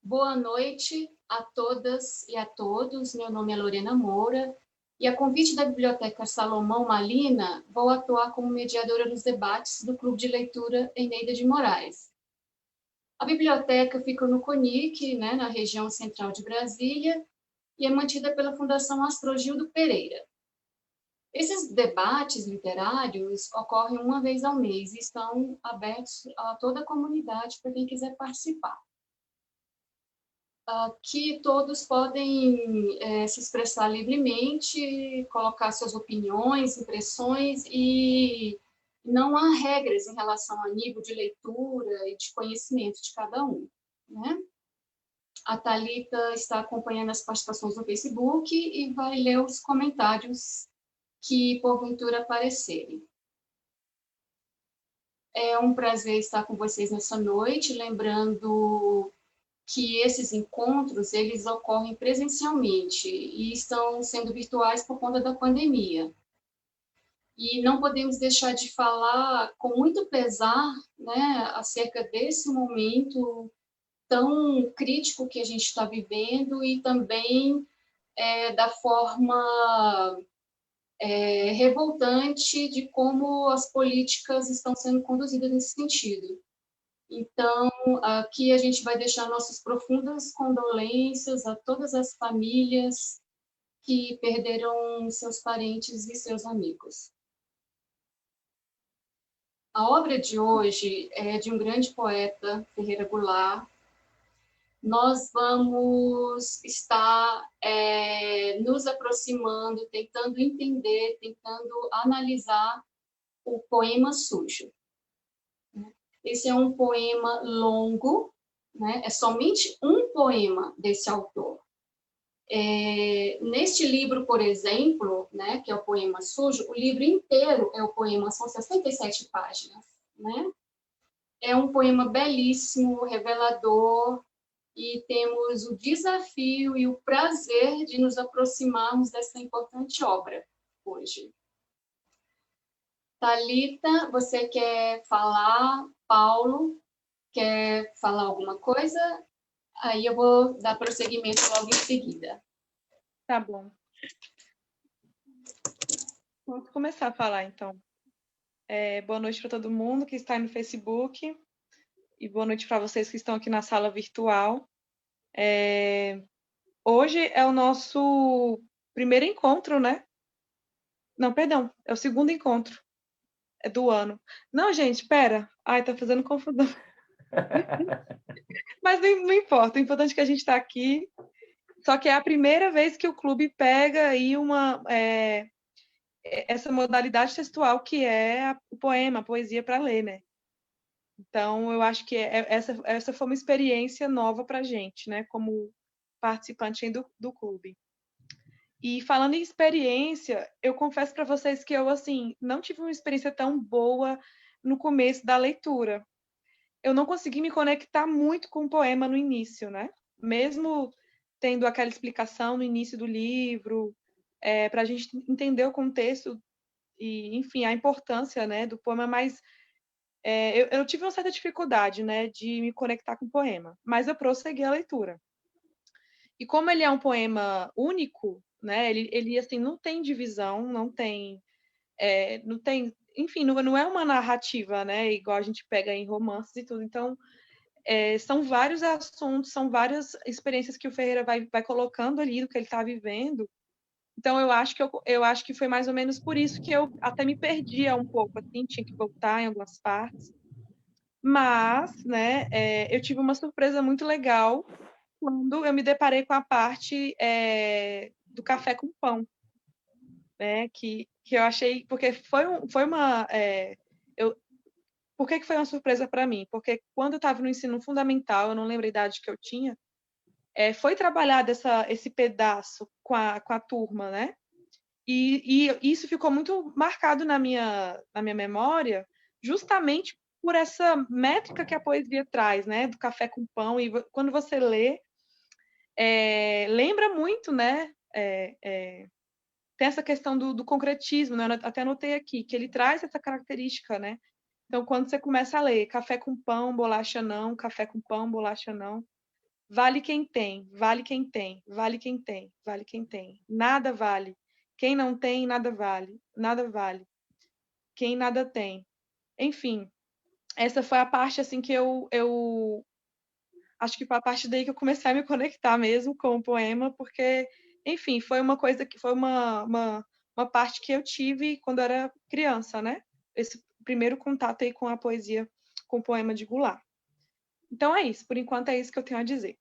Boa noite a todas e a todos. Meu nome é Lorena Moura e, a convite da Biblioteca Salomão Malina, vou atuar como mediadora dos debates do Clube de Leitura Eneida de Moraes. A biblioteca fica no CONIC, na região central de Brasília, e é mantida pela Fundação Astrogildo Pereira. Esses debates literários ocorrem uma vez ao mês e estão abertos a toda a comunidade para quem quiser participar. Que todos podem se expressar livremente, colocar suas opiniões, impressões, e não há regras em relação ao nível de leitura e de conhecimento de cada um, né? A Thalita está acompanhando as participações no Facebook e vai ler os comentários que porventura aparecerem. É um prazer estar com vocês nessa noite, lembrando que esses encontros eles ocorrem presencialmente e estão sendo virtuais por conta da pandemia. E não podemos deixar de falar com muito pesar, acerca desse momento tão crítico que a gente está vivendo e também da forma revoltante de como as políticas estão sendo conduzidas nesse sentido. Então, aqui a gente vai deixar nossas profundas condolências a todas as famílias que perderam seus parentes e seus amigos. A obra de hoje é de um grande poeta, Ferreira Goulart. Nós vamos estar nos aproximando, tentando entender, tentando analisar o poema Sujo. Esse é um poema longo, é somente um poema desse autor. Neste livro, por exemplo, que é o Poema Sujo, o livro inteiro é o poema, são 67 páginas. É um poema belíssimo, revelador, e temos o desafio e o prazer de nos aproximarmos dessa importante obra hoje. Thalita, você quer falar? Paulo, quer falar alguma coisa? Aí eu vou dar prosseguimento logo em seguida. Tá bom. Vamos começar a falar, então. Boa noite para todo mundo que está aí no Facebook e boa noite para vocês que estão aqui na sala virtual. Hoje é o nosso primeiro encontro, né? Não, perdão, é o segundo encontro do ano. Não, gente, espera. Ai, tá fazendo confusão. Mas não importa, o importante é que a gente está aqui. Só que é a primeira vez que o clube pega aí essa modalidade textual que é o poema, a poesia para ler, né? Então, eu acho que essa foi uma experiência nova para a gente, né? Como participante do clube. E falando em experiência, eu confesso para vocês que eu, assim, não tive uma experiência tão boa no começo da leitura. Eu não consegui me conectar muito com o poema no início, né? Mesmo tendo aquela explicação no início do livro, para a gente entender o contexto e, enfim, a importância, né, do poema, mas eu tive uma certa dificuldade, né, de me conectar com o poema, mas eu prossegui a leitura. E como ele é um poema único, né, ele assim, não tem divisão, não tem, enfim, não é uma narrativa, né, igual a gente pega em romances e tudo. Então, são vários assuntos, são várias experiências que o Ferreira vai colocando ali do que ele está vivendo. Então, eu acho que foi mais ou menos por isso que eu até me perdia um pouco, assim, tinha que voltar em algumas partes. Mas, né, eu tive uma surpresa muito legal quando eu me deparei com a parte do café com pão, né, que eu achei, porque foi uma... por que foi uma surpresa para mim? Porque quando eu estava no ensino fundamental, eu não lembro a idade que eu tinha, foi trabalhado esse pedaço com a turma, né? E isso ficou muito marcado na minha memória, justamente por essa métrica que a poesia traz, né? Do café com pão. E quando você lê, lembra muito, né? Tem essa questão do concretismo, né? Eu até anotei aqui, que ele traz essa característica, né? Então, quando você começa a ler café com pão, bolacha não, café com pão, bolacha não, Vale quem tem, vale quem tem, vale quem tem, vale quem tem. Nada vale. Quem não tem, nada vale. Nada vale. Quem nada tem. Enfim, essa foi a parte assim que eu acho que foi a partir daí que eu comecei a me conectar mesmo com o poema, porque, enfim, foi uma coisa que foi uma parte que eu tive quando eu era criança, né? Esse primeiro contato aí com a poesia, com o poema de Goulart. Então é isso, por enquanto é isso que eu tenho a dizer.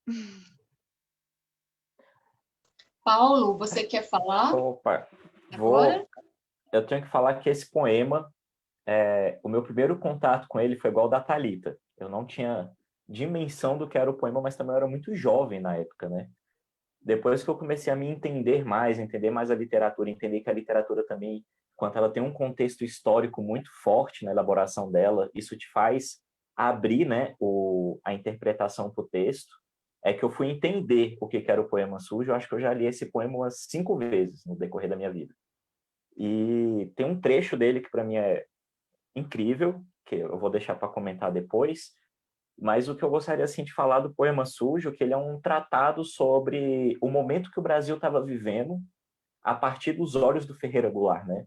Paulo, você quer falar Opa, agora? eu tenho que falar que esse poema, o meu primeiro contato com ele foi igual ao da Thalita. Eu não tinha dimensão do que era o poema, mas também eu era muito jovem na época, né? Depois que eu comecei a me entender mais a literatura, entender que a literatura também, quando ela tem um contexto histórico muito forte na elaboração dela, isso te faz abrir, né, a interpretação para o texto, é que eu fui entender o que era o poema sujo. Eu acho que eu já li esse poema umas 5 vezes no decorrer da minha vida. E tem um trecho dele que para mim é incrível, que eu vou deixar para comentar depois, mas o que eu gostaria assim de falar do Poema Sujo, que ele é um tratado sobre o momento que o Brasil estava vivendo a partir dos olhos do Ferreira Goulart, né?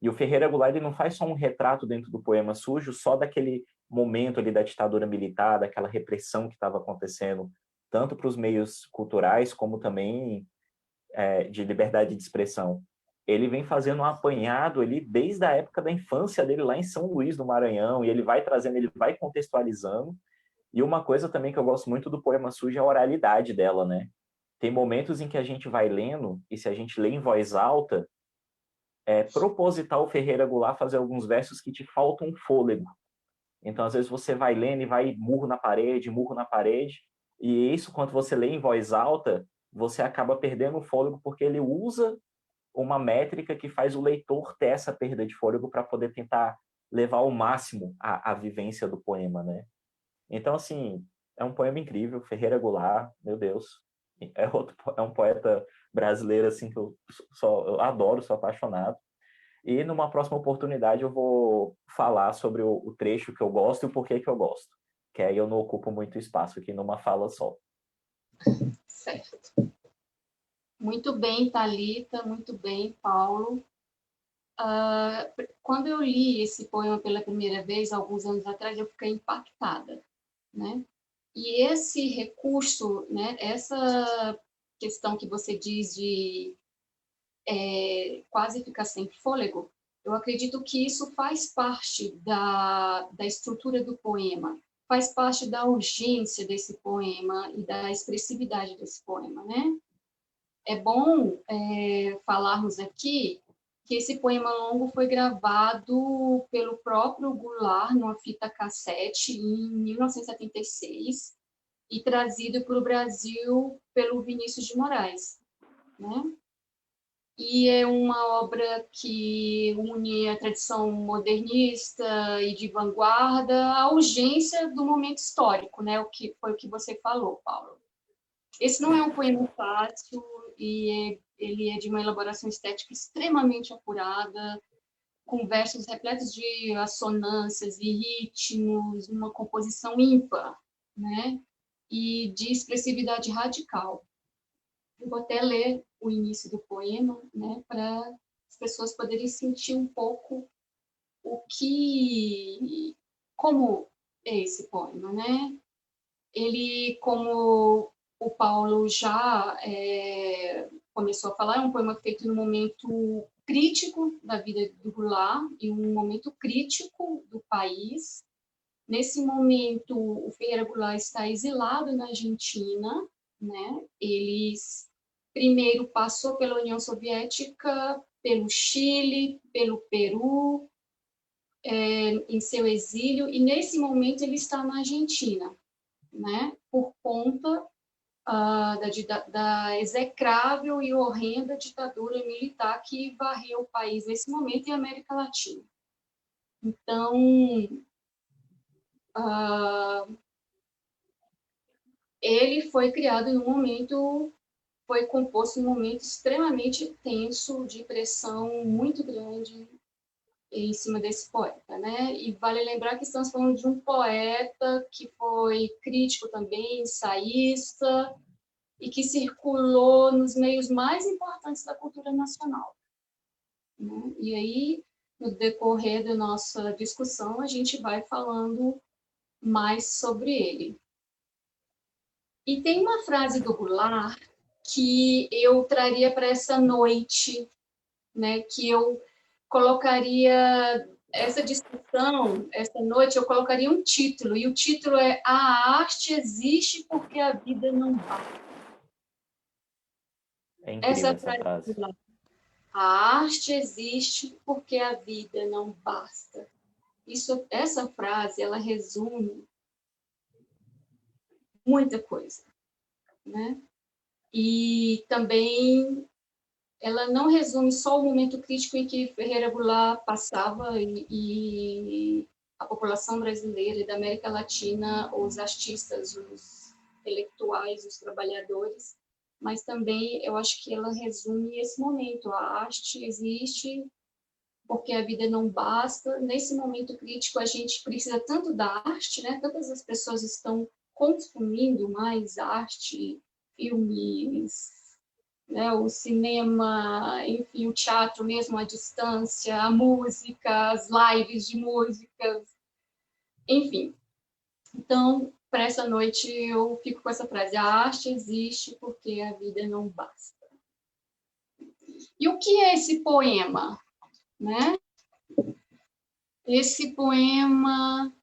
E o Ferreira Goulart ele não faz só um retrato dentro do Poema Sujo só daquele momento ali da ditadura militar, daquela repressão que estava acontecendo tanto para os meios culturais como também de liberdade de expressão. Ele vem fazendo um apanhado ali desde a época da infância dele lá em São Luís do Maranhão, e ele vai trazendo, ele vai contextualizando. E uma coisa também que eu gosto muito do Poema Sujo é a oralidade dela, né? Tem momentos em que a gente vai lendo, e se a gente lê em voz alta, é proposital o Ferreira Goulart fazer alguns versos que te faltam fôlego. Então, às vezes, você vai lendo e vai murro na parede, e isso, quando você lê em voz alta, você acaba perdendo o fôlego, porque ele usa uma métrica que faz o leitor ter essa perda de fôlego para poder tentar levar ao máximo a vivência do poema, né? Então, assim, é um poema incrível. Ferreira Goulart, meu Deus, é um poeta brasileiro assim que eu adoro, sou apaixonado. E numa próxima oportunidade eu vou falar sobre o trecho que eu gosto e o porquê que eu gosto, que aí eu não ocupo muito espaço aqui numa fala só. Certo. Muito bem, Thalita, muito bem, Paulo. Quando eu li esse poema pela primeira vez, alguns anos atrás, eu fiquei impactada, né? E esse recurso, né, essa questão que você diz de quase ficar sem fôlego, eu acredito que isso faz parte da estrutura do poema, faz parte da urgência desse poema e da expressividade desse poema, né? É bom falarmos aqui que esse poema longo foi gravado pelo próprio Goulart numa fita cassete em 1976 e trazido para o Brasil pelo Vinícius de Moraes, né? E é uma obra que une a tradição modernista e de vanguarda à urgência do momento histórico, né? O que foi o que você falou, Paulo. Esse não é um poema fácil e ele é de uma elaboração estética extremamente apurada, com versos repletos de assonâncias e ritmos, uma composição ímpar, né? E de expressividade radical. Eu vou até ler o início do poema, né, para as pessoas poderem sentir um pouco como é esse poema, né? Ele, como o Paulo já começou a falar, é um poema feito no momento crítico da vida do Goulart e um momento crítico do país. Nesse momento, o Ferreira Goulart está exilado na Argentina, né? Ele primeiro passou pela União Soviética, pelo Chile, pelo Peru, em seu exílio, e nesse momento ele está na Argentina, né? Por conta da execrável e horrenda ditadura militar que varreu o país nesse momento e a América Latina. Então, ele foi criado em um momento, foi composto em um momento extremamente tenso, de pressão muito grande, em cima desse poeta, né? E vale lembrar que estamos falando de um poeta que foi crítico também, ensaísta, e que circulou nos meios mais importantes da cultura nacional, né? E aí, no decorrer da nossa discussão, a gente vai falando mais sobre ele. E tem uma frase do Goulart que eu traria para essa noite, né? Que eu colocaria essa discussão, essa noite, eu colocaria um título, e o título é A Arte Existe Porque a Vida Não Basta. É incrível essa frase frase. do Goulart. A arte existe porque a vida não basta. Essa frase, ela resume muita coisa, né? E também ela não resume só o momento crítico em que Ferreira Goulart passava e a população brasileira e da América Latina, os artistas, os intelectuais, os trabalhadores, mas também eu acho que ela resume esse momento. A arte existe porque a vida não basta. Nesse momento crítico, a gente precisa tanto da arte, né? Tantas as pessoas estão consumindo mais arte, filmes, né? O cinema, enfim, o teatro mesmo à distância, a música, as lives de músicas, enfim. Então, para essa noite, eu fico com essa frase: a arte existe porque a vida não basta. E o que é esse poema, né? Esse poema,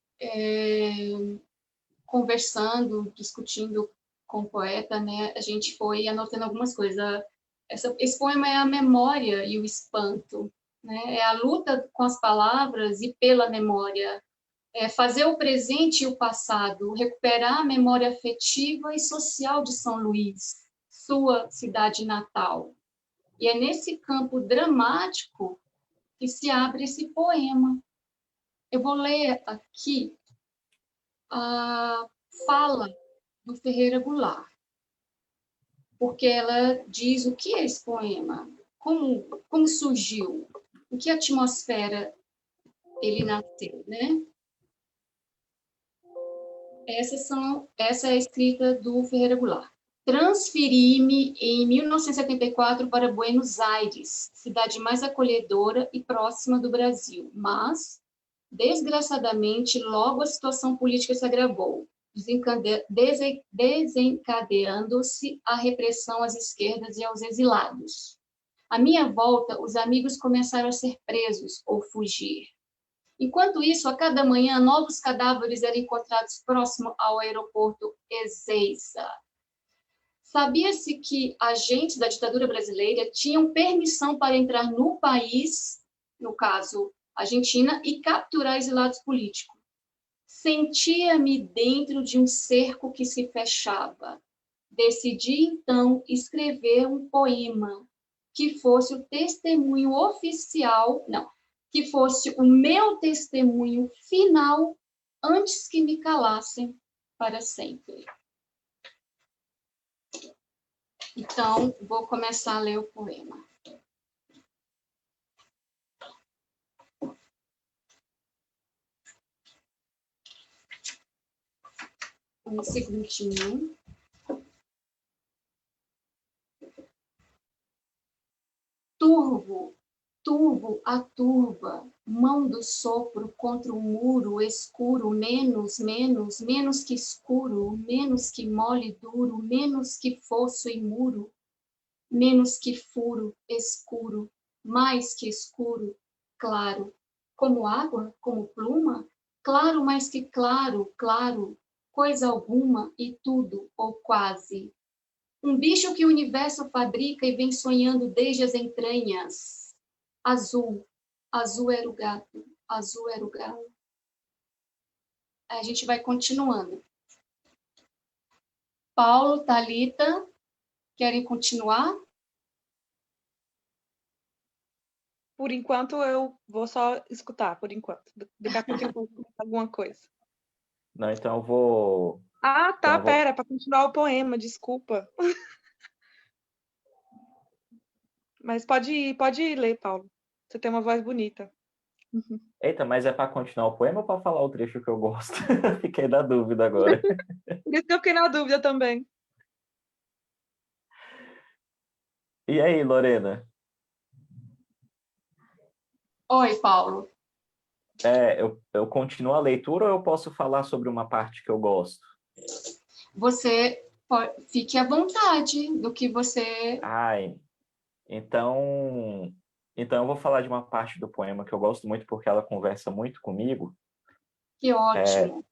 conversando, discutindo com o poeta, né, a gente foi anotando algumas coisas. Esse poema é a memória e o espanto, né? É a luta com as palavras e pela memória. É fazer o presente e o passado, recuperar a memória afetiva e social de São Luís, sua cidade natal. E é nesse campo dramático que se abre esse poema. Eu vou ler aqui a fala do Ferreira Goulart, porque ela diz o que é esse poema, como surgiu, em que atmosfera ele nasceu, né? Essa é a escrita do Ferreira Goulart. Transferi-me em 1974 para Buenos Aires, cidade mais acolhedora e próxima do Brasil, mas, desgraçadamente, logo a situação política se agravou, desencadeando-se a repressão às esquerdas e aos exilados. À minha volta, os amigos começaram a ser presos ou fugir. Enquanto isso, a cada manhã, novos cadáveres eram encontrados próximo ao aeroporto Ezeiza. Sabia-se que agentes da ditadura brasileira tinham permissão para entrar no país, no caso, Argentina, e capturar exilados políticos. Sentia-me dentro de um cerco que se fechava. Decidi, então, escrever um poema que fosse o testemunho oficial, não, que fosse o meu testemunho final antes que me calassem para sempre. Então, vou começar a ler o poema. Um segundinho. Turvo a turva, mão do sopro contra o muro escuro, menos que escuro, menos que mole duro, menos que fosso e muro, menos que furo, escuro, mais que escuro, claro, como água, como pluma, claro mais que claro, claro, coisa alguma e tudo, ou quase. Um bicho que o universo fabrica e vem sonhando desde as entranhas. Azul, azul era o gato, azul era o galo. A gente vai continuando. Paulo, Thalita, querem continuar? Por enquanto, eu vou só escutar, por enquanto. Daqui a pouco eu vou escutar alguma coisa. Não, então eu vou... Ah, tá, então eu vou... pera, para continuar o poema, desculpa. Mas pode ir ler, Paulo. Você tem uma voz bonita. Eita, mas é para continuar o poema ou para falar o trecho que eu gosto? Fiquei na dúvida agora. Por isso que eu fiquei na dúvida também. E aí, Lorena? Oi, Paulo. Eu continuo a leitura ou eu posso falar sobre uma parte que eu gosto? Fique à vontade do que você... Ai, então, então eu vou falar de uma parte do poema que eu gosto muito porque ela conversa muito comigo, Que ótimo.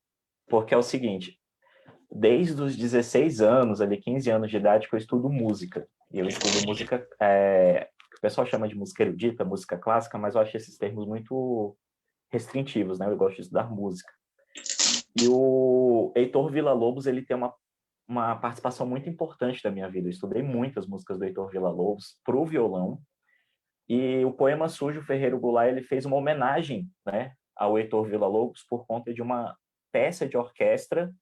porque é o seguinte, desde os 16 anos, ali 15 anos de idade, que eu estudo música. E eu estudo música, que o pessoal chama de música erudita, música clássica, mas eu acho esses termos muito restritivos, né? Eu gosto de estudar música. E o Heitor Villa-Lobos, ele tem uma participação muito importante da minha vida. Eu estudei muitas músicas do Heitor Villa-Lobos pro violão. E o poema Sujo Ferreiro Goulart, ele fez uma homenagem, né, ao Heitor Villa-Lobos por conta de uma peça de orquestra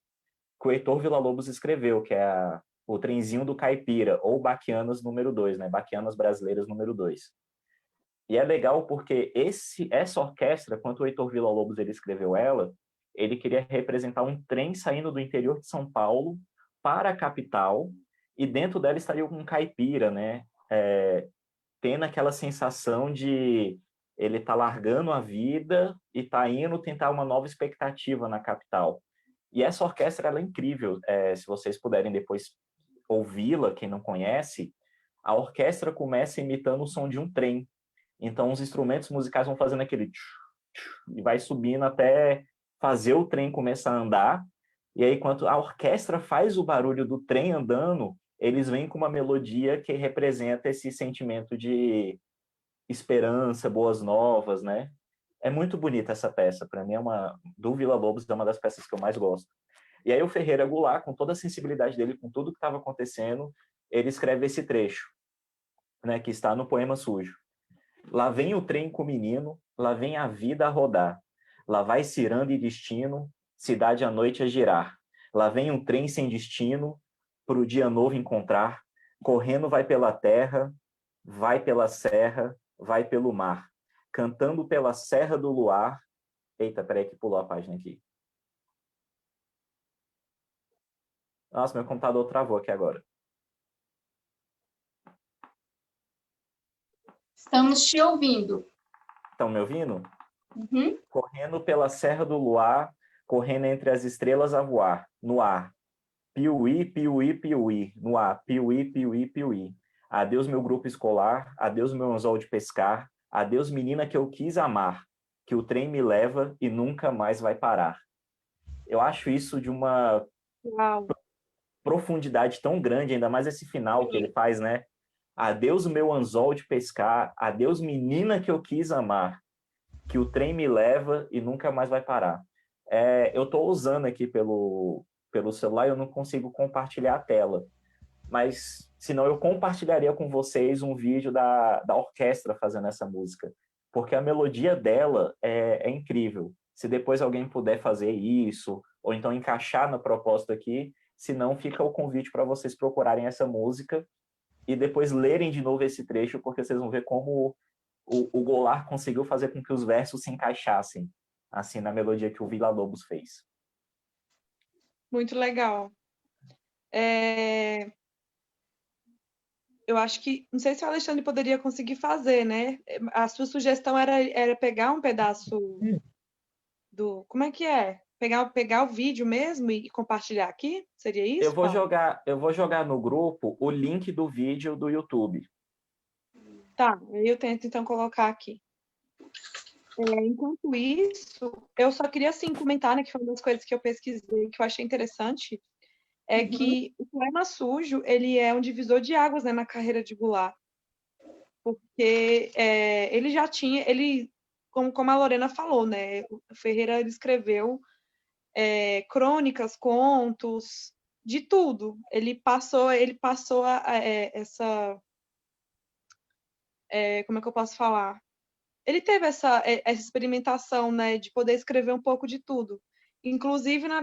que o Heitor Villa-Lobos escreveu, que é o Trenzinho do Caipira, ou Baquianas número 2, né? Baquianas Brasileiras número 2. E é legal porque essa orquestra, quando o Heitor Villa-Lobos ele escreveu ela, ele queria representar um trem saindo do interior de São Paulo para a capital, e dentro dela estaria um caipira, né? Tendo aquela sensação de ele tá largando a vida e tá indo tentar uma nova expectativa na capital. E essa orquestra ela é incrível. Se vocês puderem depois ouvi-la, quem não conhece, a orquestra começa imitando o som de um trem. Então, os instrumentos musicais vão fazendo aquele e vai subindo até fazer o trem começar a andar. E aí, quando a orquestra faz o barulho do trem andando, eles vêm com uma melodia que representa esse sentimento de esperança, boas novas, né? É muito bonita essa peça. Para mim, do Villa-Lobos, é uma das peças que eu mais gosto. E aí o Ferreira Goulart, com toda a sensibilidade dele, com tudo que estava acontecendo, ele escreve esse trecho, né, que está no poema Sujo. Lá vem o trem com o menino, lá vem a vida a rodar. Lá vai ciranda e destino, cidade à noite a girar. Lá vem um trem sem destino, pro dia novo encontrar. Correndo vai pela terra, vai pela serra, vai pelo mar. Cantando pela serra do luar. Eita, peraí que pulou a página aqui. Nossa, meu computador travou aqui agora. Estamos te ouvindo. Estão me ouvindo? Uhum. Correndo pela serra do luar, correndo entre as estrelas a voar, no ar. Piuí, piuí, piuí, no ar. Piuí, piuí, piuí. Adeus, meu grupo escolar, adeus, meu anzol de pescar, adeus, menina que eu quis amar, que o trem me leva e nunca mais vai parar. Eu acho isso de uma Uau. profundidade tão grande, ainda mais esse final que ele faz, né? Adeus, meu anzol de pescar, adeus, menina que eu quis amar, que o trem me leva e nunca mais vai parar. Eu estou usando aqui pelo celular, eu não consigo compartilhar a tela, mas senão eu compartilharia com vocês um vídeo da orquestra fazendo essa música, porque a melodia dela é incrível. Se depois alguém puder fazer isso, ou então encaixar na proposta aqui, senão fica o convite para vocês procurarem essa música e depois lerem de novo esse trecho, porque vocês vão ver como o Goulart conseguiu fazer com que os versos se encaixassem assim na melodia que o Villa-Lobos fez. Muito legal. Eu acho que, não sei se o Alexandre poderia conseguir fazer, né? A sua sugestão era pegar um pedaço do... Como é que é? Pegar o vídeo mesmo e compartilhar aqui? Seria isso, Paulo? Eu vou jogar no grupo o link do vídeo do YouTube. Tá, eu tento então colocar aqui. Enquanto isso, eu só queria assim comentar, né, que foi uma das coisas que eu pesquisei, que eu achei interessante, que o poema sujo, ele é um divisor de águas, né, na carreira de Goulart, porque ele já tinha, como a Lorena falou, né, o Ferreira ele escreveu crônicas, contos, de tudo. Ele passou essa, como é que eu posso falar? Ele teve essa experimentação, né, de poder escrever um pouco de tudo. Inclusive na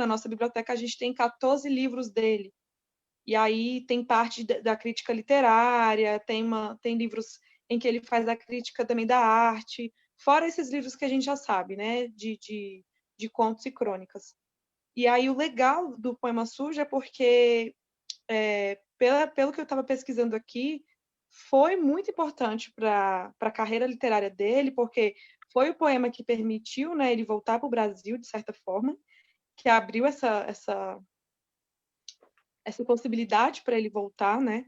nossa biblioteca, a gente tem 14 livros dele. E aí tem parte da crítica literária, tem livros em que ele faz a crítica também da arte. fora esses livros que a gente já sabe, né, de contos e crônicas. E aí o legal do Poema Sujo é porque, pelo que eu estava pesquisando aqui, foi muito importante para a carreira literária dele, porque foi o poema que permitiu, né, ele voltar para o Brasil, de certa forma, que abriu essa possibilidade para ele voltar, né?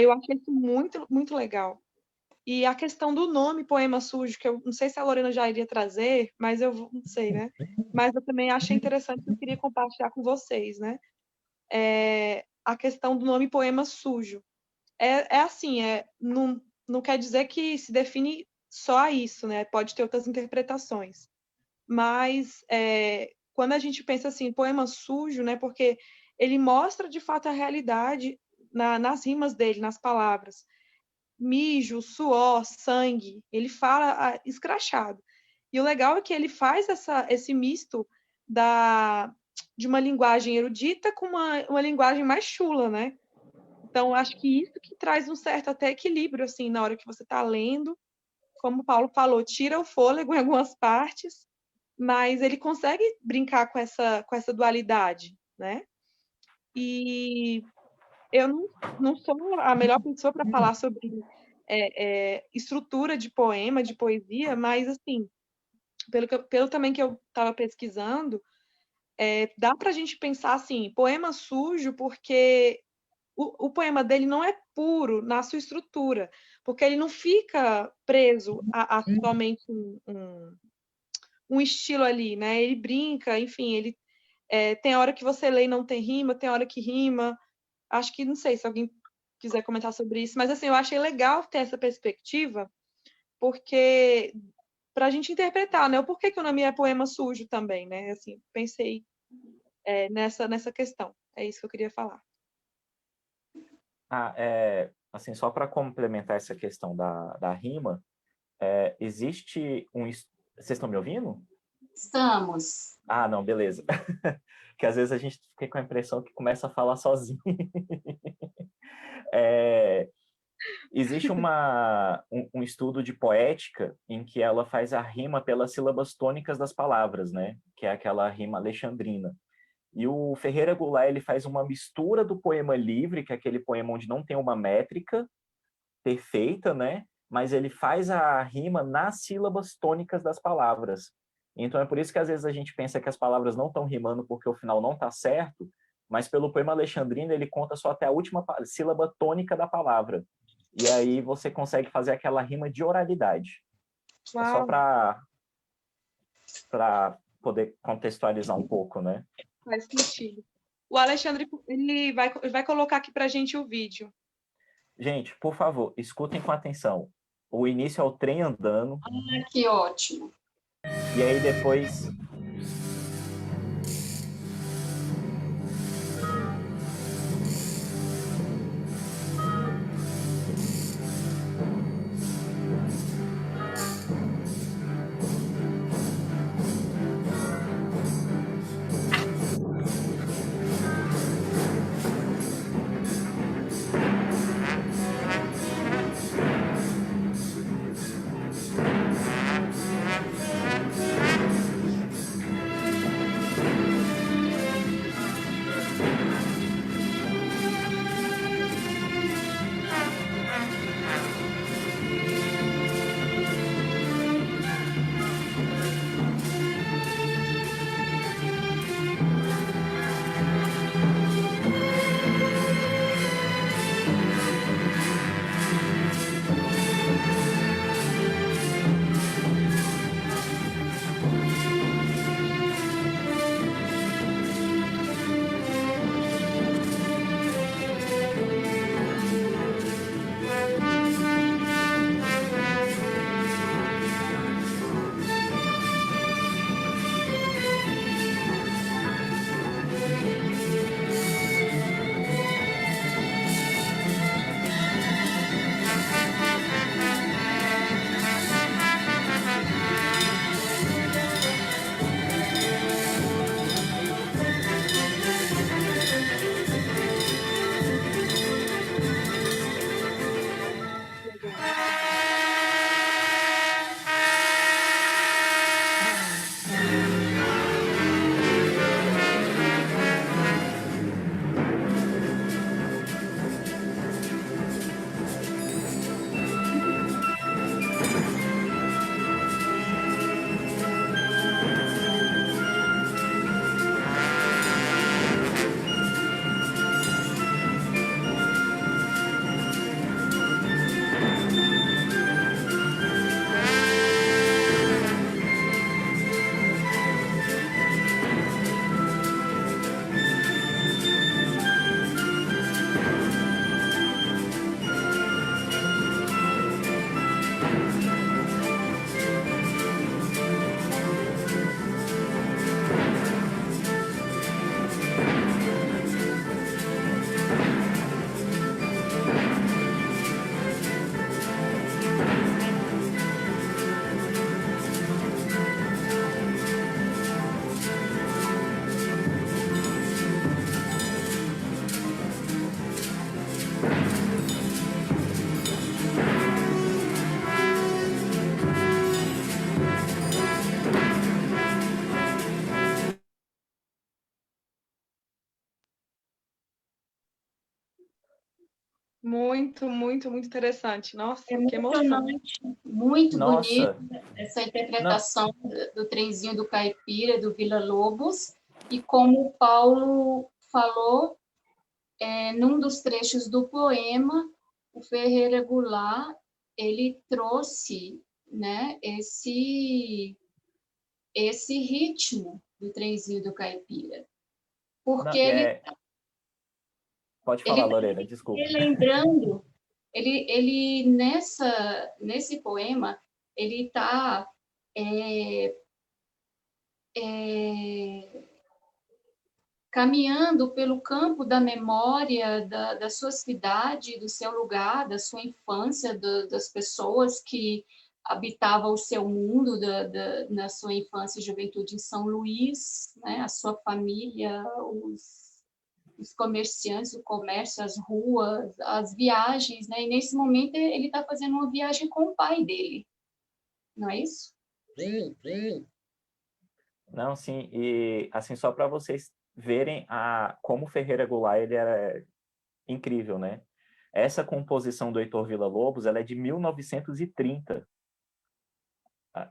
Eu achei isso muito, muito legal. E a questão do nome Poema Sujo, que eu não sei se a Lorena já iria trazer, mas eu não sei, né? Mas eu também achei interessante, eu queria compartilhar com vocês, né? A questão do nome Poema Sujo. Assim, não quer dizer que se define só a isso, né? Pode ter outras interpretações. Mas quando a gente pensa assim, poema sujo, né? Porque ele mostra de fato a realidade nas rimas dele, nas palavras. Mijo, suor, sangue, ele fala escrachado. E o legal é que ele faz esse misto de uma linguagem erudita com uma linguagem mais chula, né? Então, acho que isso que traz um certo até equilíbrio, assim, na hora que você está lendo. Como o Paulo falou, tira o fôlego em algumas partes, mas ele consegue brincar com essa dualidade, né? E eu não sou a melhor pessoa para falar sobre estrutura de poema, de poesia, mas, assim, pelo também que eu estava pesquisando, dá para a gente pensar assim, poema sujo, porque o poema dele não é puro na sua estrutura, porque ele não fica preso a somente um estilo ali, né? Ele brinca, enfim, ele tem hora que você lê e não tem rima, tem hora que rima. Acho que, não sei se alguém quiser comentar sobre isso, mas assim, eu achei legal ter essa perspectiva, porque para a gente interpretar, né? O porquê que o nome é poema sujo também, né? Assim, pensei nessa questão. É isso que eu queria falar. Assim, só para complementar essa questão da rima, existe um... Vocês estão me ouvindo? Estamos. Ah, não, beleza. Que às vezes a gente fica com a impressão que começa a falar sozinho. Existe um estudo de poética em que ela faz a rima pelas sílabas tônicas das palavras, né? Que é aquela rima alexandrina. E o Ferreira Goulart, ele faz uma mistura do poema livre, que é aquele poema onde não tem uma métrica perfeita, né? Mas ele faz a rima nas sílabas tônicas das palavras. Então é por isso que às vezes a gente pensa que as palavras não estão rimando porque o final não está certo, mas pelo poema alexandrino ele conta só até a última sílaba tônica da palavra. E aí você consegue fazer aquela rima de oralidade. Uau. É só para poder contextualizar um pouco, né? Faz sentido. O Alexandre, ele vai colocar aqui para a gente o vídeo. Gente, por favor, escutem com atenção. O início é o trem andando. Ah, que ótimo. E aí depois... Muito, muito, muito interessante. É Nossa, que emoção. emocionante, muito bonito Nossa, essa não, interpretação do trenzinho do Caipira, do Vila Lobos, e como o Paulo falou, num dos trechos do poema, o Ferreira Goulart, ele trouxe, né, esse esse ritmo do trenzinho do Caipira, porque não, pode ele falar, está Lorena, desculpa. relembrando, ele nesse poema, ele está é, é, caminhando pelo campo da memória da sua cidade, do seu lugar, da sua infância, das pessoas que habitavam o seu mundo na sua infância e juventude em São Luís, né? A sua família, os comerciantes, o comércio, as ruas, as viagens, né? E nesse momento ele está fazendo uma viagem com o pai dele, não é isso? Não, sim, e assim, só para vocês verem como o Ferreira Goulart ele era incrível, né? Essa composição do Heitor Villa-Lobos, ela é de 1930.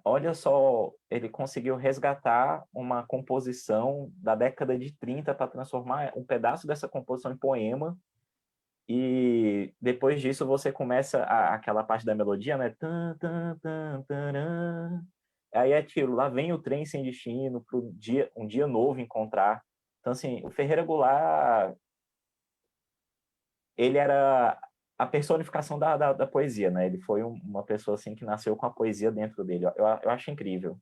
Olha só, ele conseguiu resgatar uma composição da década de 30 para transformar um pedaço dessa composição em poema. E depois disso você começa aquela parte da melodia, né? Tan, tan, tan, taran. Aí é aquilo, lá vem o trem sem destino para um dia novo encontrar. Então, assim, o Ferreira Goulart, ele era a personificação da poesia, né? Ele foi uma pessoa, assim, que nasceu com a poesia dentro dele. Eu acho incrível.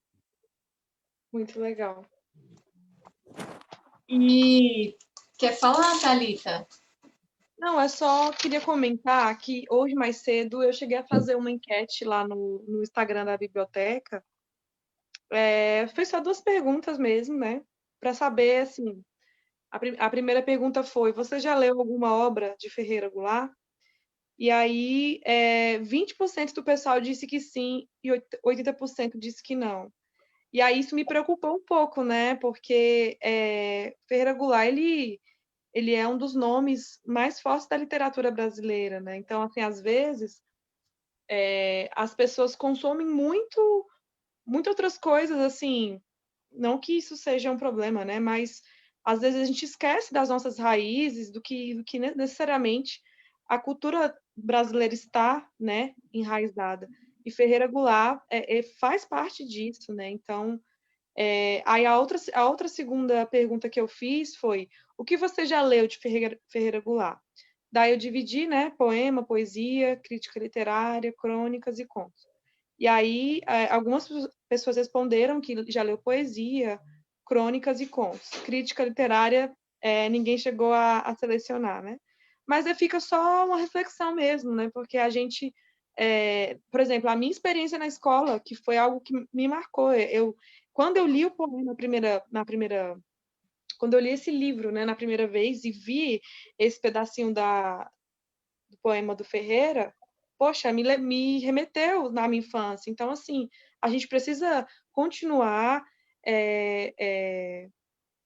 Muito legal. E quer falar, Thalita? Não, é só queria comentar que hoje mais cedo eu cheguei a fazer uma enquete lá no Instagram da biblioteca. Foi só 2 perguntas mesmo, né? Para saber, assim, a primeira pergunta foi: você já leu alguma obra de Ferreira Goulart? E aí, 20% do pessoal disse que sim e 80% disse que não. E aí isso me preocupou um pouco, né? Porque Ferreira Goulart, ele é um dos nomes mais fortes da literatura brasileira, né? Então, assim, às vezes, as pessoas consomem muito outras coisas, assim, não que isso seja um problema, né? Mas às vezes a gente esquece das nossas raízes, do que necessariamente a cultura brasileira está, né, enraizada. E Ferreira Goulart faz parte disso, né? Então, aí a outra segunda pergunta que eu fiz foi: o que você já leu de Ferreira Goulart? Daí eu dividi, né, poema, poesia, crítica literária, crônicas e contos. E aí, algumas pessoas responderam que já leu poesia, crônicas e contos. Crítica literária, ninguém chegou a selecionar, né? Mas fica só uma reflexão mesmo, né? Porque a gente, por exemplo, a minha experiência na escola, que foi algo que me marcou. Quando eu li o poema quando eu li esse livro, né, na primeira vez e vi esse pedacinho do poema do Ferreira, poxa, me remeteu na minha infância. Então, assim, a gente precisa continuar é, é,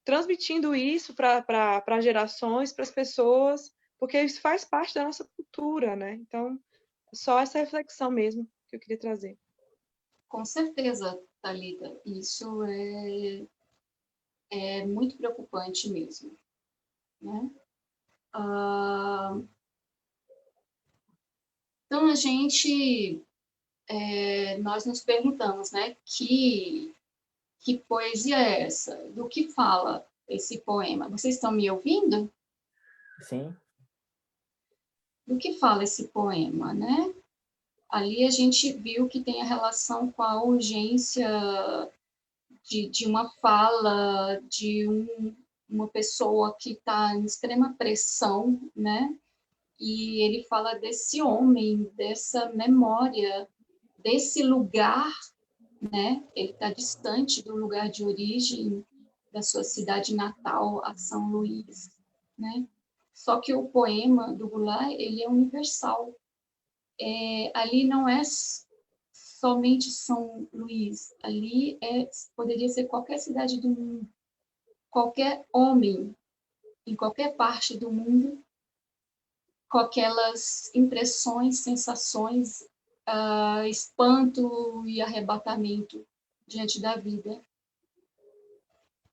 transmitindo isso para gerações, para as pessoas, porque isso faz parte da nossa cultura, né? Então, só essa reflexão mesmo que eu queria trazer. Com certeza, Thalita, isso é muito preocupante mesmo, né? Então, nós nos perguntamos, né, que poesia é essa? Do que fala esse poema? Vocês estão me ouvindo? Sim, Do que fala esse poema, né? Ali a gente viu que tem a relação com a urgência de uma fala, uma pessoa que está em extrema pressão, né? E ele fala desse homem, dessa memória, desse lugar, né? Ele está distante do lugar de origem da sua cidade natal, a São Luís, né? Só que o poema do Goulart, ele é universal. Ali não é somente São Luís, ali poderia ser qualquer cidade do mundo, qualquer homem em qualquer parte do mundo com aquelas impressões, sensações, espanto e arrebatamento diante da vida.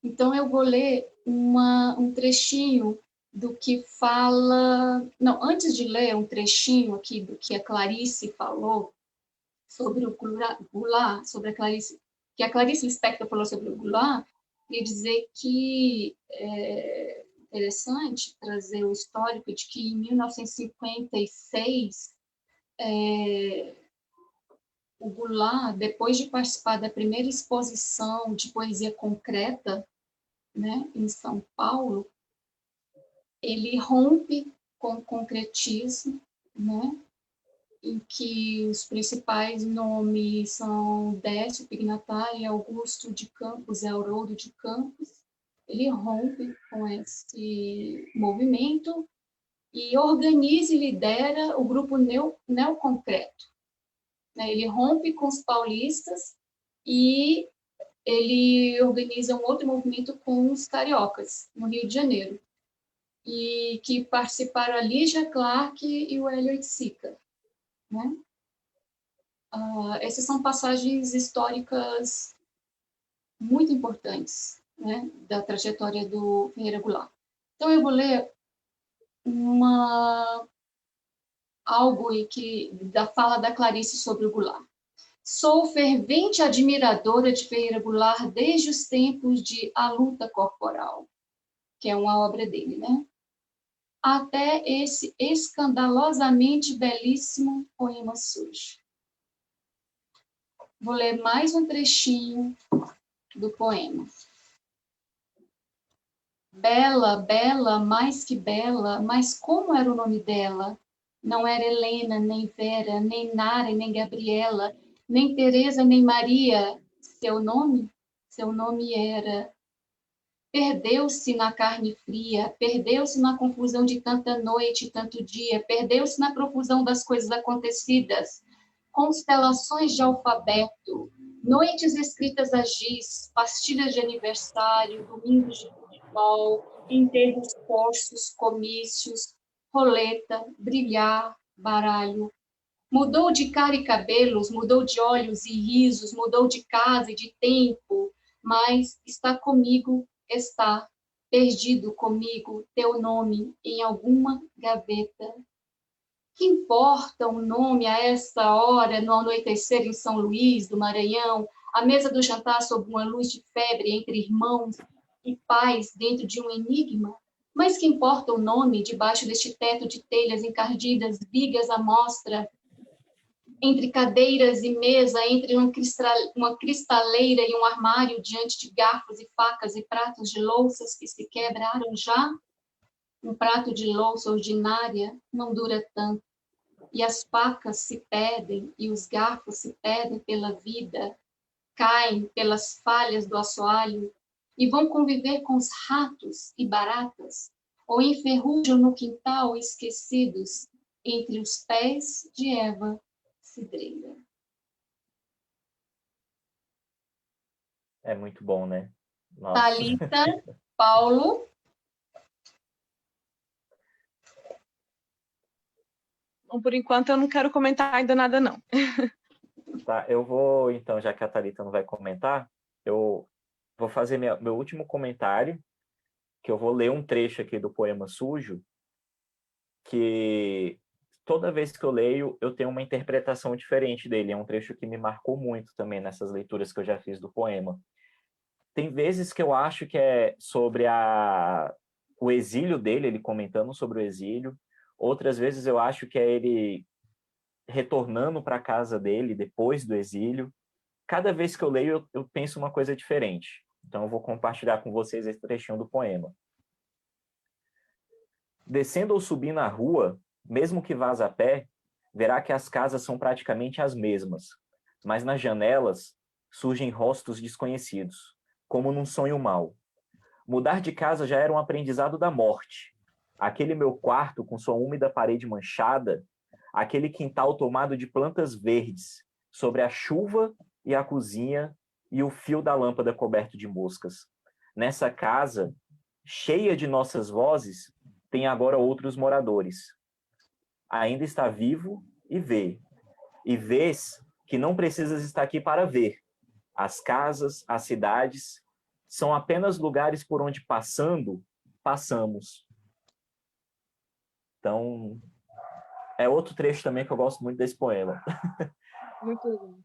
Então, eu vou ler um trechinho do que fala... Não, antes de ler um trechinho aqui do que a Clarice falou sobre o Goulart, sobre a Clarice, que a Clarice Lispector falou sobre o Goulart, queria dizer que é interessante trazer o histórico de que em 1956 o Goulart, depois de participar da primeira exposição de poesia concreta, né, em São Paulo, ele rompe com o concretismo, né, em que os principais nomes são Décio Pignatari, Augusto de Campos e Haroldo de Campos. Ele rompe com esse movimento e organiza e lidera o grupo Neoconcreto. Ele rompe com os paulistas e ele organiza um outro movimento com os cariocas, no Rio de Janeiro, e que participaram a Lígia Clark e o Elliot Sica. Né? Essas são passagens históricas muito importantes, né, da trajetória do Ferreira Goulart. Então, eu vou ler algo da fala da Clarice sobre o Goulart. Sou fervente admiradora de Ferreira Goulart desde os tempos de A Luta Corporal, que é uma obra dele, né? Até esse escandalosamente belíssimo poema sujo. Vou ler mais um trechinho do poema. Bela, bela, mais que bela, mas como era o nome dela? Não era Helena, nem Vera, nem Nara, nem Gabriela, nem Teresa, nem Maria. Seu nome era... Perdeu-se na carne fria, perdeu-se na confusão de tanta noite e tanto dia, perdeu-se na profusão das coisas acontecidas, constelações de alfabeto, noites escritas a giz, pastilhas de aniversário, domingos de futebol, enterros postos, comícios, roleta, brilhar, baralho. Mudou de cara e cabelos, mudou de olhos e risos, mudou de casa e de tempo, mas está comigo, está perdido comigo, teu nome em alguma gaveta. Que importa o nome a essa hora, no anoitecer em São Luís do Maranhão, à mesa do jantar sob uma luz de febre entre irmãos e pais dentro de um enigma? Mas que importa o nome debaixo deste teto de telhas encardidas, vigas à mostra, entre cadeiras e mesa, entre uma cristaleira e um armário, diante de garfos e facas e pratos de louças que se quebraram já? Um prato de louça ordinária não dura tanto, e as facas se perdem, e os garfos se perdem pela vida, caem pelas falhas do assoalho, e vão conviver com os ratos e baratas, ou enferrujam no quintal esquecidos, entre os pés de Eva cidreira. É muito bom, né? Nossa. Thalita, Paulo. Bom, por enquanto eu não quero comentar ainda nada, não. Tá, eu vou, então, já que a Thalita não vai comentar, eu vou fazer meu último comentário, que eu vou ler um trecho aqui do poema Sujo, que toda vez que eu leio, eu tenho uma interpretação diferente dele. É um trecho que me marcou muito também nessas leituras que eu já fiz do poema. Tem vezes que eu acho que é sobre o exílio dele, ele comentando sobre o exílio. Outras vezes eu acho que é ele retornando para a casa dele depois do exílio. Cada vez que eu leio, eu penso uma coisa diferente. Então eu vou compartilhar com vocês esse trechinho do poema. Descendo ou subindo a rua, mesmo que vás a pé, verá que as casas são praticamente as mesmas, mas nas janelas surgem rostos desconhecidos, como num sonho mau. Mudar de casa já era um aprendizado da morte. Aquele meu quarto com sua úmida parede manchada, aquele quintal tomado de plantas verdes, sobre a chuva e a cozinha e o fio da lâmpada coberto de moscas. Nessa casa, cheia de nossas vozes, tem agora outros moradores. ainda está vivo e vê. E vês que não precisas estar aqui para ver. As casas, as cidades, são apenas lugares por onde passamos. Então, é outro trecho também que eu gosto muito desse poema. Muito legal.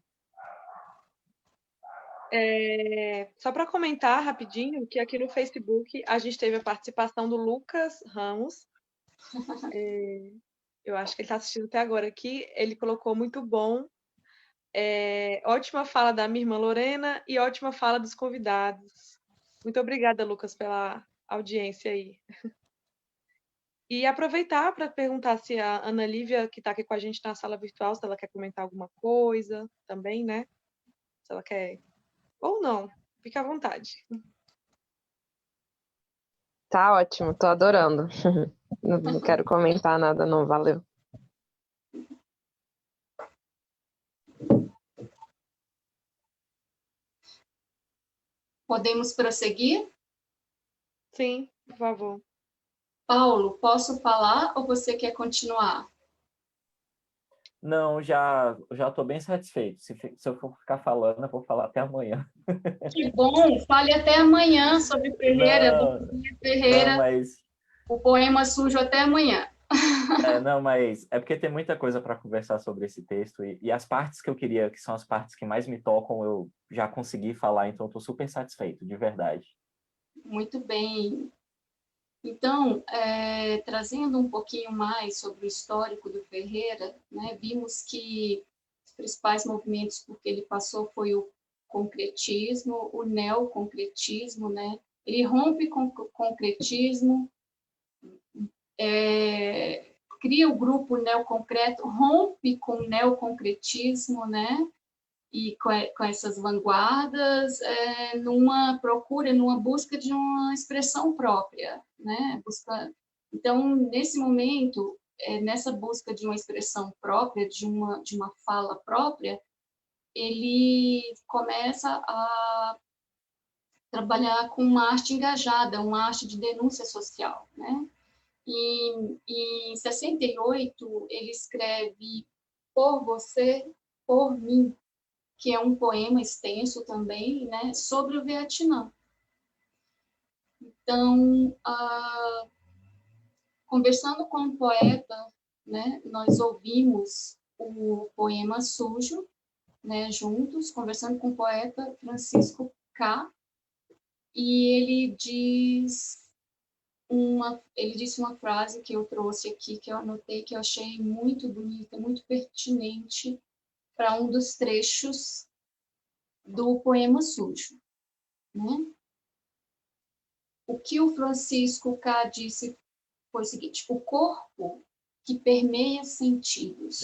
Só para comentar rapidinho, que aqui no Facebook a gente teve a participação do Lucas Ramos. Eu acho que ele está assistindo até agora aqui. Ele colocou muito bom. Ótima fala da minha irmã Lorena e ótima fala dos convidados. Muito obrigada, Lucas, pela audiência aí. E aproveitar para perguntar se a Ana Lívia, que está aqui com a gente na sala virtual, se ela quer comentar alguma coisa também, né? Se ela quer. Ou não, fique à vontade. Tá ótimo, tô adorando. Não quero comentar nada, não, valeu. Podemos prosseguir? Sim, por favor. Paulo, posso falar ou você quer continuar? Não, já estou bem satisfeito. Se eu for ficar falando, eu vou falar até amanhã. Que bom! Fale até amanhã sobre Ferreira. Ferreira, não, mas... o poema sujo até amanhã. Não, mas é porque tem muita coisa para conversar sobre esse texto e as partes que eu queria, que são as partes que mais me tocam, eu já consegui falar, então estou super satisfeito, de verdade. Muito bem. Então, trazendo um pouquinho mais sobre o histórico do Ferreira, né, vimos que os principais movimentos por que ele passou foi o concretismo, o neoconcretismo, né? Ele rompe com o concretismo, cria o grupo neoconcreto, rompe com o neoconcretismo, né? E com essas vanguardas, numa procura, numa busca de uma expressão própria, né? Então, nesse momento, nessa busca de uma expressão própria, de uma fala própria, ele começa a trabalhar com uma arte engajada, uma arte de denúncia social, né? E em 68, ele escreve Por Você, Por Mim, que é um poema extenso também, né, sobre o Vietnã. Então, conversando com o poeta, né, nós ouvimos o poema Sujo, né, juntos, conversando com o poeta Francisco K. E ele disse uma frase que eu trouxe aqui, que eu anotei, que eu achei muito bonita, muito pertinente para um dos trechos do poema Sujo, né? O que o Francisco K. disse foi o seguinte: o corpo que permeia sentidos.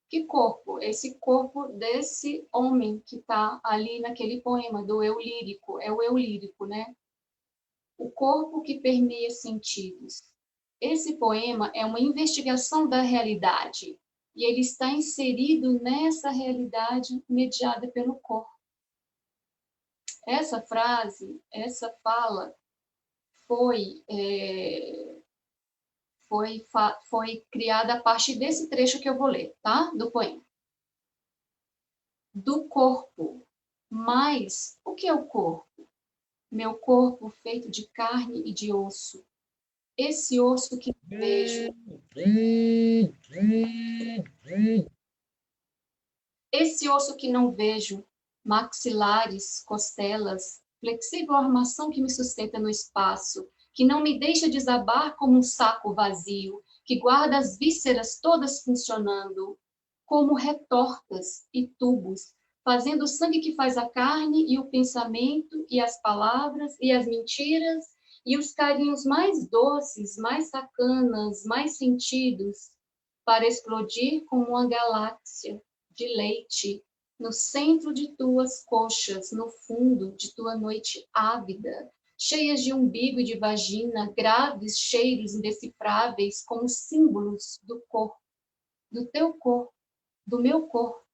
Que corpo? Esse corpo desse homem que está ali naquele poema do eu lírico, é o eu lírico, né? O corpo que permeia sentidos. Esse poema é uma investigação da realidade e ele está inserido nessa realidade mediada pelo corpo. Essa frase, essa fala foi criada a partir desse trecho que eu vou ler, tá? Do poema. Do corpo. Mas o que é o corpo? Meu corpo feito de carne e de osso. Esse osso que vejo. Esse osso que não vejo, maxilares, costelas, flexível armação que me sustenta no espaço, que não me deixa desabar como um saco vazio, que guarda as vísceras todas funcionando, como retortas e tubos, fazendo o sangue que faz a carne e o pensamento e as palavras e as mentiras e os carinhos mais doces, mais sacanas, mais sentidos, para explodir como uma galáxia de leite no centro de tuas coxas, no fundo de tua noite ávida, cheias de umbigo e de vagina, graves cheiros indecifráveis como símbolos do corpo, do teu corpo, do meu corpo,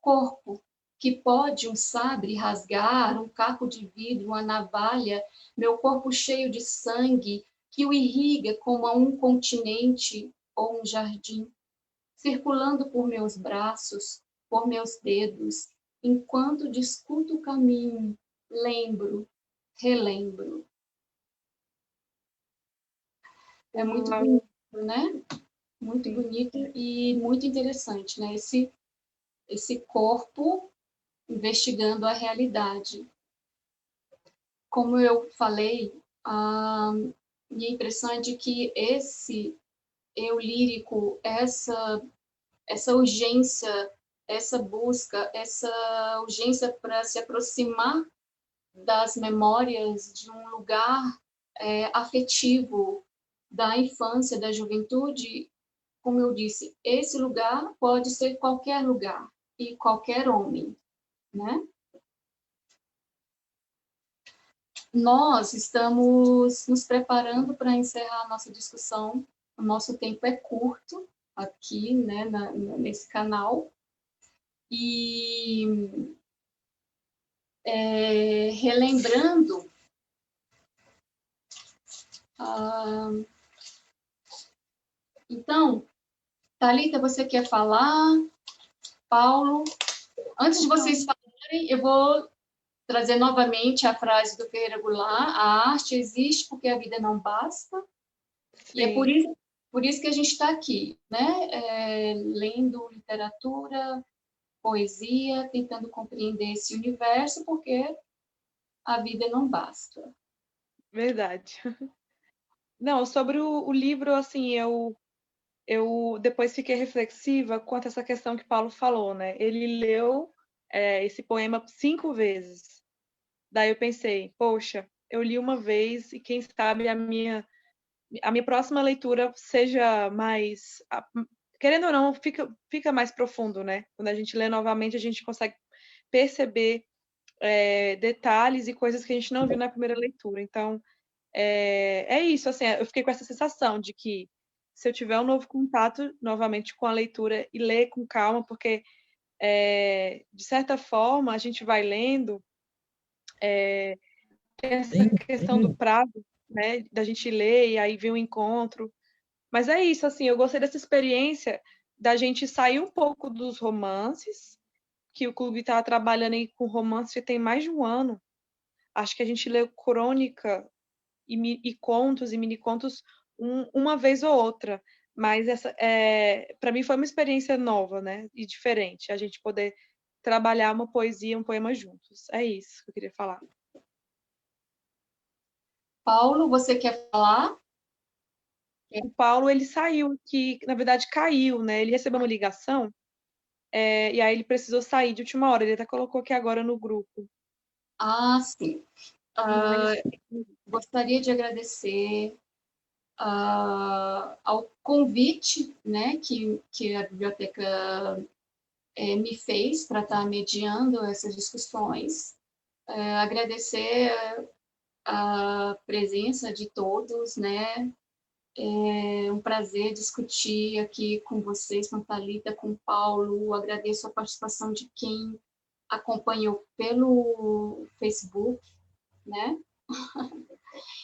corpo que pode um sabre rasgar, um caco de vidro, uma navalha, meu corpo cheio de sangue que o irriga como a um continente ou um jardim, circulando por meus braços, por meus dedos, enquanto discuto o caminho, lembro, relembro. É muito bonito, né? Muito bonito e muito interessante, né? Esse corpo investigando a realidade. Como eu falei, a minha impressão é de que esse eu lírico, essa urgência, essa busca, essa urgência para se aproximar das memórias de um lugar afetivo da infância, da juventude, como eu disse, esse lugar pode ser qualquer lugar e qualquer homem, né? Nós estamos nos preparando para encerrar a nossa discussão. O nosso tempo é curto aqui, né, nesse canal. E relembrando, então, Thalita, você quer falar? Paulo? Antes de vocês falarem, eu vou trazer novamente a frase do Ferreira Goulart: a arte existe porque a vida não basta. Sim. E é por isso que a gente está aqui, né? Lendo literatura, poesia, tentando compreender esse universo, porque a vida não basta. Verdade. Não, sobre o livro, assim, eu depois fiquei reflexiva quanto a essa questão que Paulo falou, né? Ele leu esse poema 5 vezes. Daí eu pensei, poxa, eu li uma vez e quem sabe a minha próxima leitura seja mais... Querendo ou não, fica mais profundo, né? Quando a gente lê novamente, a gente consegue perceber detalhes e coisas que a gente não viu na primeira leitura. Então, é isso, assim, eu fiquei com essa sensação de que se eu tiver um novo contato novamente com a leitura e ler com calma, porque de certa forma a gente vai lendo essa questão do prazo, né, da gente ler e aí vir um encontro. Mas é isso, assim, eu gostei dessa experiência da gente sair um pouco dos romances, que o clube está trabalhando aí com romance tem mais de um ano. Acho que a gente leu crônica e contos e mini-contos uma vez ou outra. Mas para mim foi uma experiência nova, né? E diferente, a gente poder trabalhar uma poesia, um poema juntos. É isso que eu queria falar. Paulo, você quer falar? O Paulo, ele saiu, que na verdade caiu, né? Ele recebeu uma ligação e aí ele precisou sair de última hora. Ele até colocou aqui agora no grupo. Ah, sim. Gostaria de agradecer ao convite, né, que a biblioteca me fez para estar mediando essas discussões. Agradecer a presença de todos, né? É um prazer discutir aqui com vocês, com a Thalita, com o Paulo. Agradeço a participação de quem acompanhou pelo Facebook, né?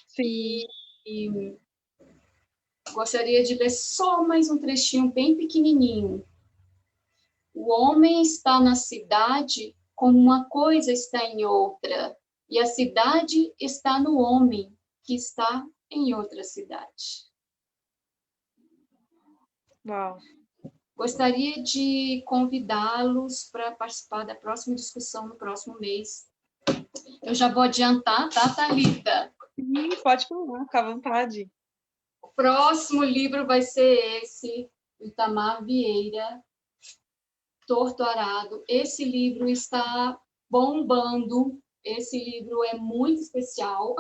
Sim. E gostaria de ler só mais um trechinho bem pequenininho. O homem está na cidade como uma coisa está em outra, e a cidade está no homem, que está em outra cidade. Uau. Gostaria de convidá-los para participar da próxima discussão no próximo mês. Eu já vou adiantar, tá, Thalita? Sim, pode falar, fica à vontade. O próximo livro vai ser esse, Itamar Vieira, Torto Arado. Esse livro está bombando. Esse livro é muito especial.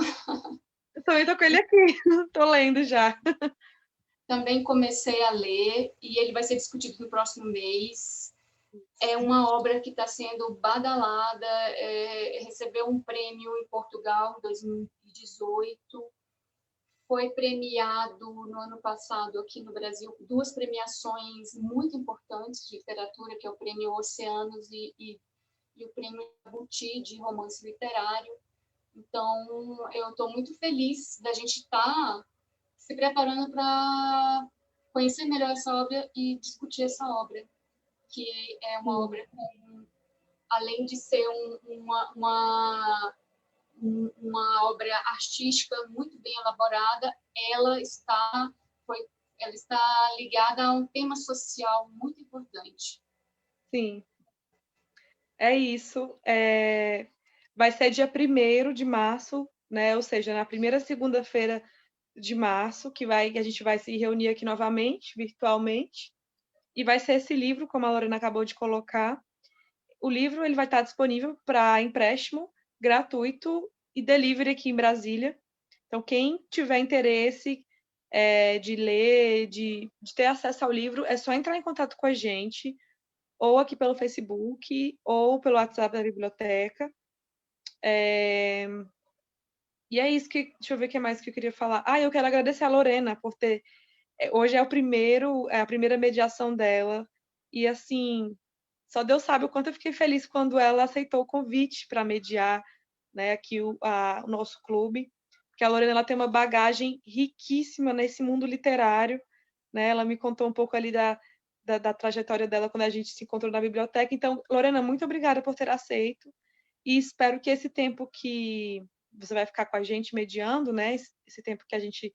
Eu também estou com ele aqui, estou lendo já. Também comecei a ler e ele vai ser discutido no próximo mês. É uma obra que está sendo badalada, recebeu um prêmio em Portugal em 2018, foi premiado no ano passado aqui no Brasil, 2 premiações muito importantes de literatura, que é o Prêmio Oceanos e o Prêmio Jabuti de romance literário. Então, eu estou muito feliz da gente estar se preparando para conhecer melhor essa obra e discutir essa obra, que é uma obra com, além de ser uma obra artística muito bem elaborada, ela está ligada a um tema social muito importante. Sim, é isso. Vai ser dia 1º de março, né? Ou seja, na primeira segunda-feira de março, que a gente vai se reunir aqui novamente, virtualmente, e vai ser esse livro, como a Lorena acabou de colocar. O livro ele vai estar disponível para empréstimo gratuito e delivery aqui em Brasília. Então, quem tiver interesse de ler, de ter acesso ao livro, é só entrar em contato com a gente, ou aqui pelo Facebook, ou pelo WhatsApp da biblioteca. E é isso que... Deixa eu ver o que mais que eu queria falar. Eu quero agradecer a Lorena por ter... Hoje é a primeira mediação dela. E, assim, só Deus sabe o quanto eu fiquei feliz quando ela aceitou o convite para mediar, né, aqui o nosso clube. Porque a Lorena ela tem uma bagagem riquíssima nesse mundo literário, né? Ela me contou um pouco ali da trajetória dela quando a gente se encontrou na biblioteca. Então, Lorena, muito obrigada por ter aceito. E espero que esse tempo que você vai ficar com a gente mediando, né, esse tempo que a gente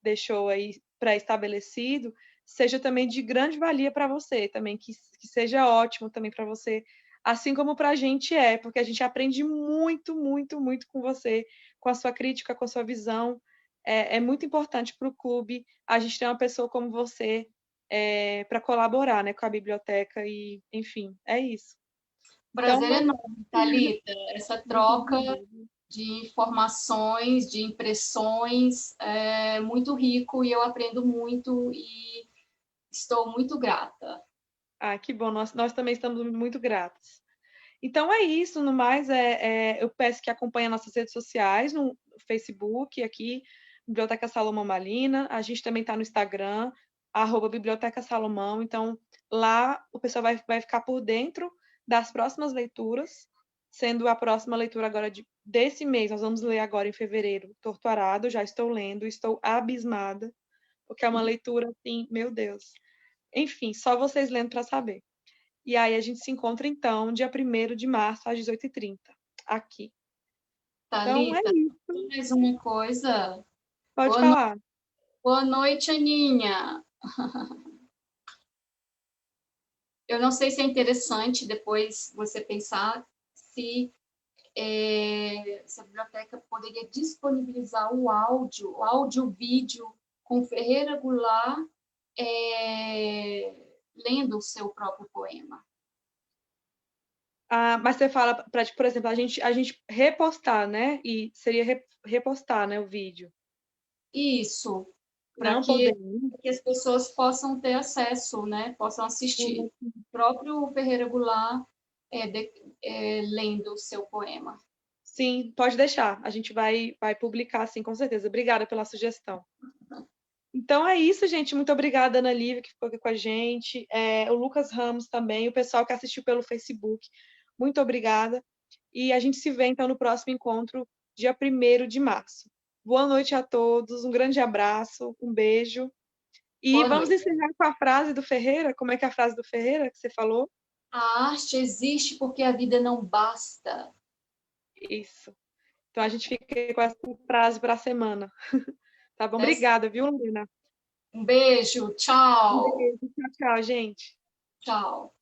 deixou aí pré-estabelecido, seja também de grande valia para você, também que seja ótimo também para você, assim como para a gente porque a gente aprende muito, muito, muito com você, com a sua crítica, com a sua visão. É muito importante para o clube a gente ter uma pessoa como você para colaborar, né, com a biblioteca e, enfim, é isso. Prazer enorme, Thalita, essa troca de informações, de impressões, é muito rico e eu aprendo muito e estou muito grata. Que bom, nós também estamos muito gratos. Então é isso, no mais, eu peço que acompanhe nossas redes sociais, no Facebook, aqui, Biblioteca Salomão Malina, a gente também está no Instagram, @Biblioteca Salomão, então lá o pessoal vai ficar por dentro das próximas leituras, sendo a próxima leitura agora desse mês, nós vamos ler agora em fevereiro, Torto Arado, já estou lendo, estou abismada, porque é uma leitura assim, meu Deus. Enfim, só vocês lendo para saber. E aí a gente se encontra, então, dia 1º de março, às 18h30, aqui. Thalita, Então, é isso. mais uma coisa. Pode falar. Boa noite, Aninha. Eu não sei se é interessante depois você pensar se a biblioteca poderia disponibilizar o áudio-vídeo com Ferreira Goulart lendo o seu próprio poema. Mas você fala para, por exemplo, a gente repostar, né? E seria repostar, né, o vídeo. Isso, para que as pessoas possam ter acesso, né? Possam assistir. O próprio Ferreira Goulart lendo o seu poema. Sim, pode deixar. A gente vai publicar, sim, com certeza. Obrigada pela sugestão. Então é isso, gente. Muito obrigada, Ana Lívia, que ficou aqui com a gente. O Lucas Ramos também, o pessoal que assistiu pelo Facebook. Muito obrigada. E a gente se vê, então, no próximo encontro, dia 1º de março. Boa noite a todos, um grande abraço, um beijo. E vamos encerrar com a frase do Ferreira. Como é que é a frase do Ferreira que você falou? A arte existe porque a vida não basta. Isso. Então a gente fica com essa frase para a semana. Tá bom? Obrigada, viu, Luna? Um beijo, tchau. Um beijo, tchau, gente. Tchau.